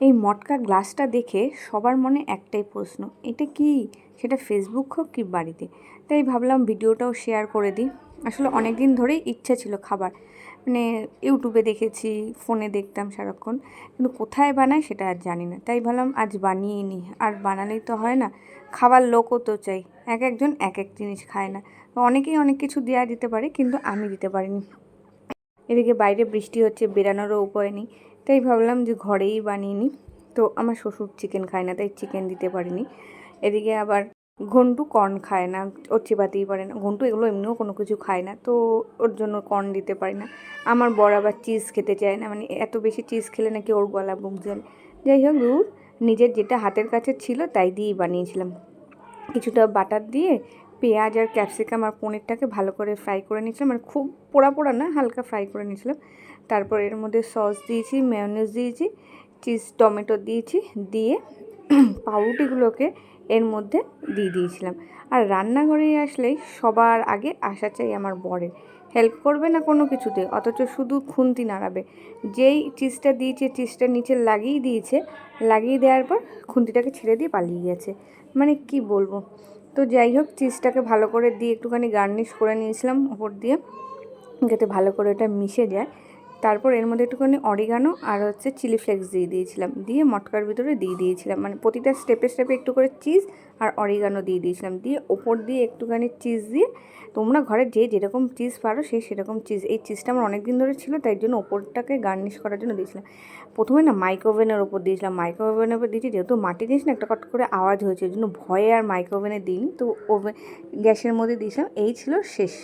এই মটকা গ্লাসটা দেখে সবার মনে একটাই প্রশ্ন, এটা কি? সেটা ফেসবুক হোক কি বাড়িতে। তাই ভাবলাম ভিডিওটাও শেয়ার করে দিই। আসলে অনেক দিন ধরেই ইচ্ছা ছিল খাবার, মানে ইউটিউবে দেখেছি, ফোনে দেখতাম সারাক্ষণ, কিন্তু কোথায় বানায় সেটা আর জানি না। তাই ভাবলাম আজ বানিয়ে নিই, আর বানালেই তো হয় না, খাবার লোকও তো চাই। এক একজন এক এক জিনিস খায় না, তো অনেকেই অনেক কিছু দেওয়া দিতে পারে, কিন্তু আমি দিতে পারিনি। এদিকে বাইরে বৃষ্টি হচ্ছে, বেরানোরও উপায় নেই, তাই ভাবলাম যে ঘরেই বানিয়ে নিই। তো আমার শ্বশুর চিকেন খায় না, তাই চিকেন দিতে পারিনি। এদিকে আবার ঘন্টু কর্ন খায় না, ওর চেবাতেই পারে না। ঘন্টু এগুলো এমনিও কোনো কিছু খায় না, তো ওর জন্য কর্ন দিতে পারি না। আমার বর আবার চিজ খেতে চায় না, মানে এত বেশি চিজ খেলে নাকি ওর গলা বুক জ্বলে। যাই হোক, নিজের যেটা হাতের কাছে ছিল তাই দিয়েই বানিয়েছিলাম। কিছুটা বাটার দিয়ে পেঁয়াজ আর ক্যাপসিকাম আর পনিরটাকে ভালো করে ফ্রাই করে নিয়েছিলাম, মানে খুব পোড়া পোড়া না, হালকা ফ্রাই করে নিয়েছিলাম। তারপর এর মধ্যে সস দিয়েছি, মেয়োনিজ দিয়েছি, চিজ টমেটো দিয়েছি, দিয়ে পাউরুটিগুলোকে এর মধ্যে দিয়ে দিয়েছিলাম। আর রান্নাঘরে আসলেই সবার আগে আসা চাই আমার বরের, হেল্প করবে না কোনো কিছুতে, অথচ শুধু খুন্তি নাড়াবে। যেই চিজটা দিয়েছে, চিজটা নিচে লাগিয়ে দিয়েছে, লাগিয়ে দেওয়ার পর খুন্তিটাকে ছেড়ে দিয়ে পালিয়ে গেছে। মানে কি বলবো। তো যাই হোক, চিজটাকে ভালো করে দিয়ে একটুখানি গার্নিশ করে নিয়েছিলাম ওপর দিয়ে, যাতে ভালো করে এটা মিশে যায়। তারপর এর মধ্যে একটুখানি অরিগানো আর চিলি ফ্লেক্স দিয়ে দিয়েছিলাম, দিয়ে মটকার ভিতরে দিয়ে দিয়েছিলাম, মানে প্রতিটা স্টেপে স্টেপে একটু করে চিজ আর অরিগানো দিয়ে দিয়েছিলাম, দিয়ে ওপর দিয়ে একটুখানি চিজ দিয়ে, তোমরা ঘরে যে যেরকম চিজ পারো সেরকম চিজ, এই চিজটা আমার অনেক দিন ধরে ছিল, তাই জন্য ওপরটাকে গার্নিশ করার জন্য দিয়েছিলাম। প্রথমে না মাইক্রোওভেনের ওপর দিয়েছিলাম, মাইক্রোওভেনের ওপর দিয়েছি, যেহেতু মাটি দিয়েছি না, একটা কট করে আওয়াজ হয়েছে, ওই জন্য ভয়ে আর মাইক্রোওভেনে দিইনি, তো ওভেন গ্যাসের মধ্যে দিয়েছিলাম। এই ছিল শেষ।